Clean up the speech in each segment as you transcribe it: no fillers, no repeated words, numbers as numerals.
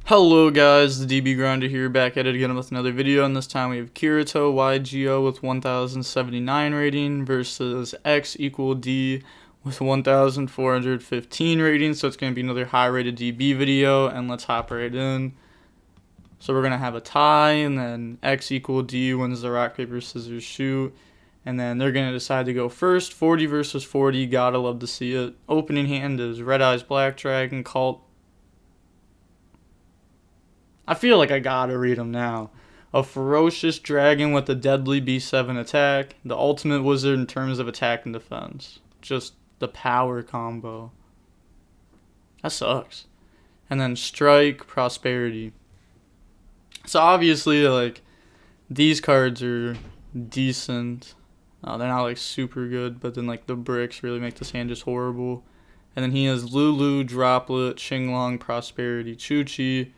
Hello guys, the DB Grinder here, back at it again with another video, and this time we have Kirito YGO with 1079 rating versus X equal D with 1415 rating, so it's going to be another high rated DB video, and let's hop right in. So we're going to have a tie, and then X equal D wins the rock, paper, scissors, shoot, and then they're going to decide to go first. 40 versus 40, gotta love to see it. Opening hand is Red Eyes Black Dragon, Cult. I feel like I gotta read them now. A ferocious dragon with a deadly B7 attack. The ultimate wizard in terms of attack and defense. Just the power combo. That sucks. And then strike, prosperity. So obviously, like, these cards are decent. They're not like super good, but then like the bricks really make this hand just horrible. And then he has Lulu, Droplet, Qinglong, Prosperity, Chuchi.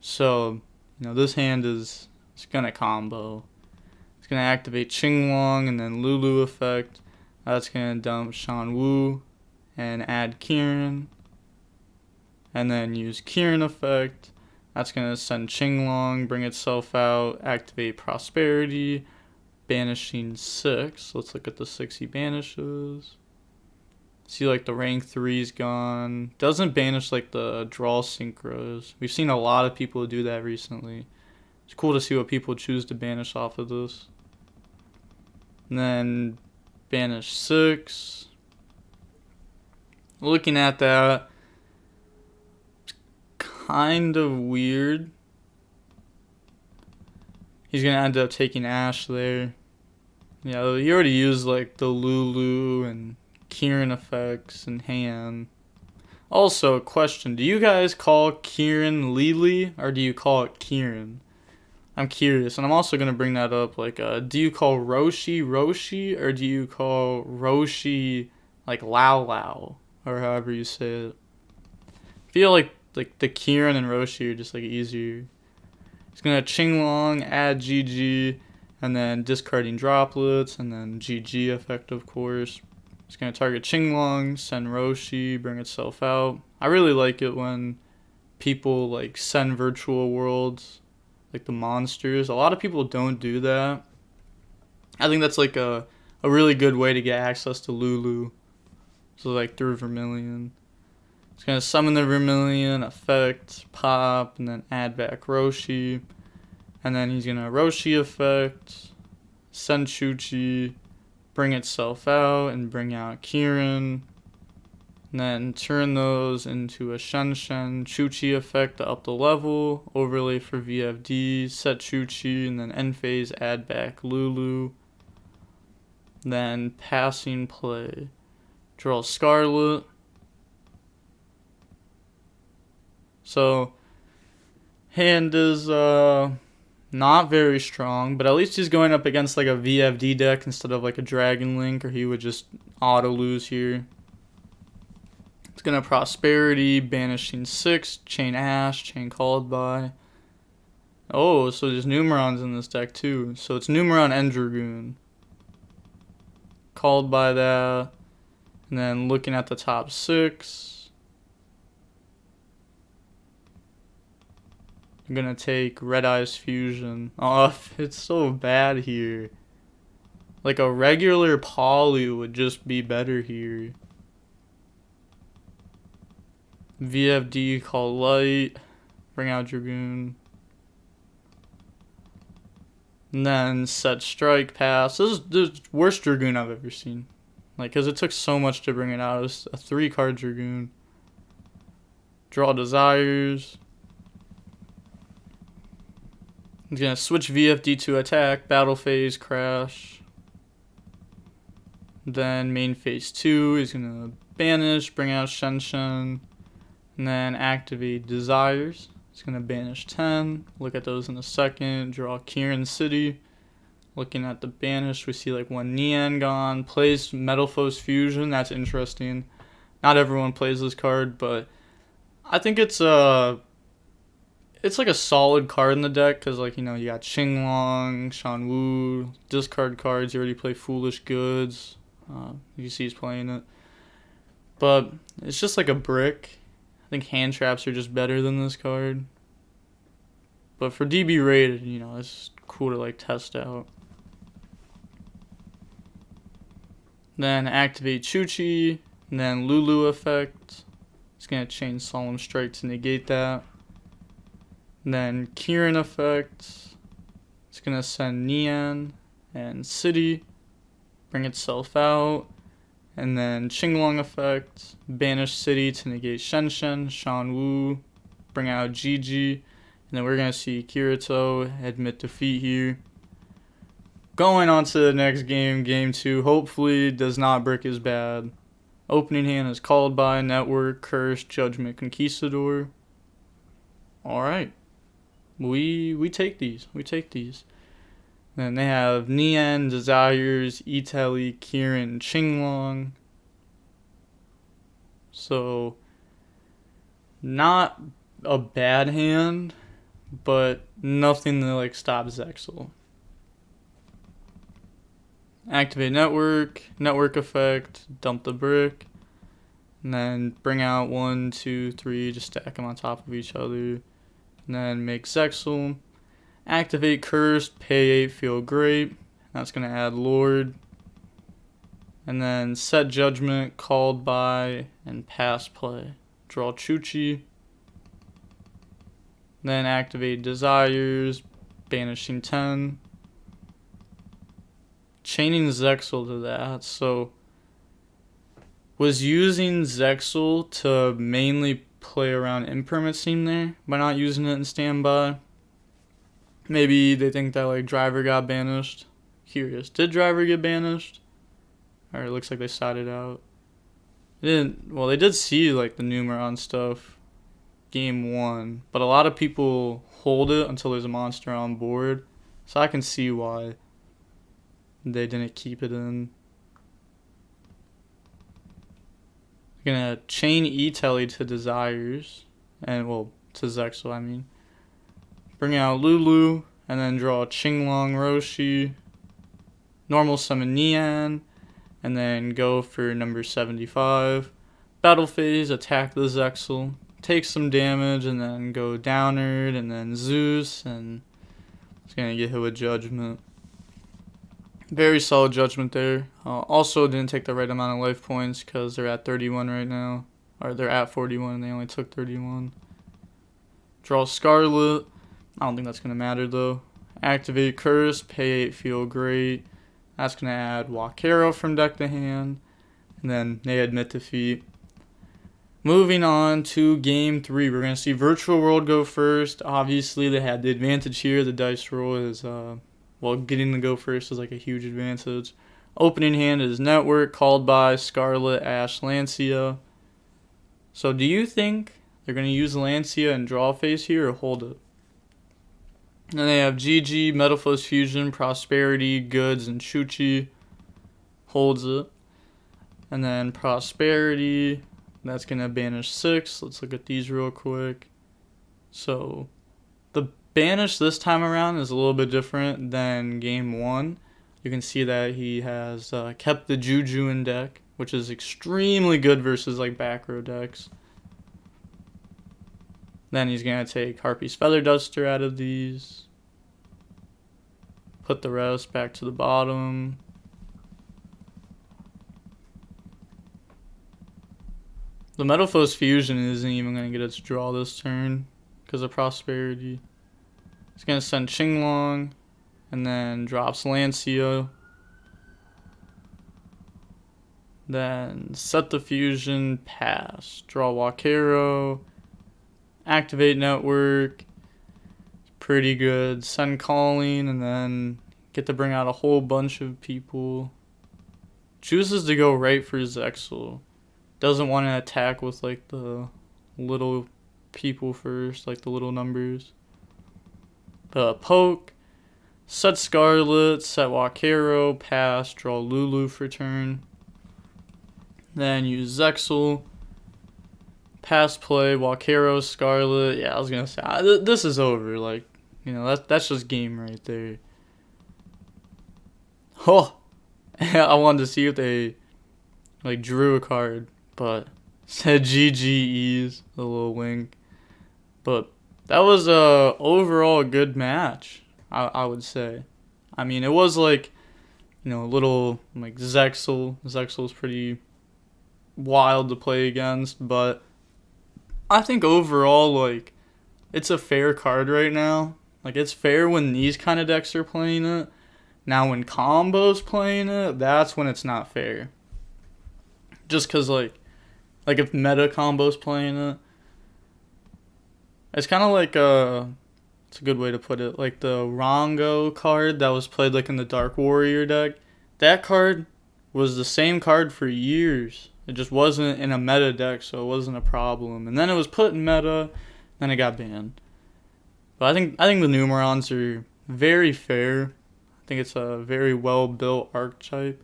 So, this hand is going to combo. It's going to activate Qinglong and then Lulu effect. That's going to dump Shan Wu and add Kirin. And then use Kirin effect. That's going to send Qinglong, bring itself out, activate Prosperity, banishing 6. Let's look at the 6 he banishes. See, like, the rank 3's gone. Doesn't banish, like, the draw synchros. We've seen a lot of people do that recently. It's cool to see what people choose to banish off of this. And then banish 6. Looking at that, it's kind of weird. He's going to end up taking Ash there. Yeah, he already used, like, the Lulu and Kirin effects and hand. Also, question, do you guys call Kirin Lili or do you call it Kirin? I'm curious, and I'm also going to bring that up, like, do you call Roshi Roshi or do you call Roshi like Lao Lao or however you say it? I feel like the Kirin and Roshi are just like easier. He's going to Qinglong, add GG, and then discarding droplets, and then GG effect, of course. It's going to target Qinglong, send Roshi, bring itself out. I really like it when people like send virtual worlds, like the monsters. A lot of people don't do that. I think that's like a really good way to get access to Lulu. So like through Vermilion. It's going to summon the Vermilion, effect, pop, and then add back Roshi. And then he's going to Roshi effect, send Chuchi, bring itself out and bring out Kirin, and then turn those into a Shen Chuchi effect to up the level, overlay for VFD, set Chuchi, and then end phase add back Lulu, then passing play, draw Scarlet. So hand is not very strong, but at least he's going up against like a VFD deck instead of like a Dragon Link, or he would just auto lose here. It's gonna Prosperity, banishing 6, chain Ash, chain Called By. Oh, so there's Numerons in this deck too. So it's Numeron and Dragoon. Called By that. And then looking at the top 6. I'm gonna take Red Eyes Fusion. Oh, it's so bad here. Like a regular poly would just be better here. VFD, call Light, bring out Dragoon. And then set Strike, pass. This is the worst Dragoon I've ever seen. Like, cause it took so much to bring it out. It was a 3-card Dragoon. Draw Desires. He's going to switch VFD to attack, battle phase, crash. Then main phase 2, he's going to banish, bring out Shen, and then activate Desires. He's going to banish 10, look at those in a second, draw Kirin City. Looking at the banish, we see like one Nian gone, plays Metalphos Fusion, that's interesting. Not everyone plays this card, but I think it's like a solid card in the deck because, like, you got Qinglong, Shan Wu, discard cards. You already play Foolish Goods. You see he's playing it. But it's just like a brick. I think hand traps are just better than this card. But for DB rated, you know, it's cool to like test out. Then activate Chuchi, and then Lulu effect. It's gonna change Solemn Strike to negate that. And then Kieran effect. It's gonna send Nian and City, bring itself out. And then Qinglong effect, banish City to negate Shenshen, Shan Wu, bring out Gigi. And then we're gonna see Kirito admit defeat here. Going on to the next game, game 2. Hopefully does not brick as bad. Opening hand is called by Network, Curse, Judgment, Conquistador. Alright. We take these. We take these. Then they have Nian, Desires, Eldlich, Kieran, Qinglong. So, not a bad hand, but nothing to like stop Zexal. Activate network effect, dump the brick, and then bring out 1, 2, 3, just stack them on top of each other, and then make Zexal. Activate Cursed, pay 8, feel great. That's going to add Lord. And then set Judgment, called by, and pass play. Draw Chuchi. Then activate Desires, banishing 10. Chaining Zexal to that, so was using Zexal to mainly play around Impermanent Seam there by not using it in standby. Maybe they think that like Driver got banished. Curious, did Driver get banished? Or it looks like they sided out. They did see like the Numeron stuff game 1, but a lot of people hold it until there's a monster on board, so I can see why they didn't keep it in. We're gonna chain Eldlich to Desires, and well, to Zexal, I mean. Bring out Lulu, and then draw Qinglong Roshi. Normal summon Nian, and then go for number 75. Battle phase, attack the Zexal. Take some damage, and then go Downward, and then Zeus, and it's gonna get hit with Judgment. Very solid Judgment there. Also didn't take the right amount of life points because they're at 31 right now. Or they're at 41 and they only took 31. Draw Scarlet. I don't think that's going to matter though. Activate Curse. Pay 8. Feel great. That's going to add Wakero from deck to hand. And then they admit defeat. Moving on to game 3. We're going to see Virtual World go first. Obviously they had the advantage here. The dice roll is... getting to go first is like a huge advantage. Opening hand is Network, called by Scarlet, Ash, Lancia. So do you think they're going to use Lancia and draw phase here or hold it? And they have GG, Metalphos Fusion, Prosperity, Goods, and Chuchi. Holds it. And then Prosperity, that's going to banish 6. Let's look at these real quick. So the banish this time around is a little bit different than game 1. You can see that he has kept the Juju in deck, which is extremely good versus like back row decks. Then he's going to take Harpy's Feather Duster out of these. Put the rest back to the bottom. The Metalphos Fusion isn't even going to get its draw this turn because of Prosperity. It's going to send Qinglong, and then drops Lancia. Then set the fusion, pass. Draw Wakero. Activate Network. Pretty good. Send Calling, and then get to bring out a whole bunch of people. Chooses to go right for Zexal. Doesn't want to attack with like the little people first, like the little numbers. Poke, set Scarlet, set Wakero, pass, draw Lulu for turn. Then use Zexal, pass play, Wakero, Scarlet. Yeah, I was going to say, this is over. Like, you know, that's just game right there. Oh, I wanted to see if they, like, drew a card, but said GGEs, a little wink. But that was a overall good match, I would say. I mean, it was like, a little like Zexal. Zexal's pretty wild to play against, but I think overall, like, it's a fair card right now. Like, it's fair when these kind of decks are playing it. Now, when Combo's playing it, that's when it's not fair. Just because, like if Meta Combo's playing it, it's kind of like it's a good way to put it. Like the Rongo card that was played like in the Dark Warrior deck. That card was the same card for years. It just wasn't in a meta deck, so it wasn't a problem. And then it was put in meta, then it got banned. But I think the Numerons are very fair. I think it's a very well built archetype.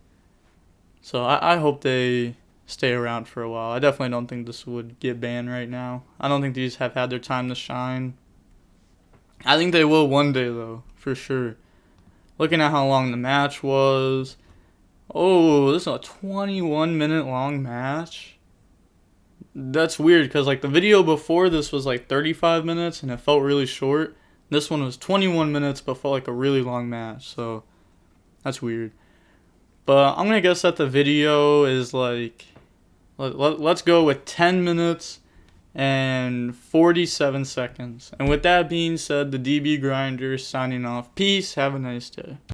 So I hope they stay around for a while. I definitely don't think this would get banned right now. I don't think these have had their time to shine. I think they will one day, though, for sure. Looking at how long the match was. Oh, this is a 21-minute long match. That's weird, because like the video before this was like 35 minutes, and it felt really short. This one was 21 minutes, but felt like a really long match, so that's weird. But I'm going to guess that the video is like, let's go with 10 minutes and 47 seconds. And with that being said, the DB Grinder is signing off. Peace. Have a nice day.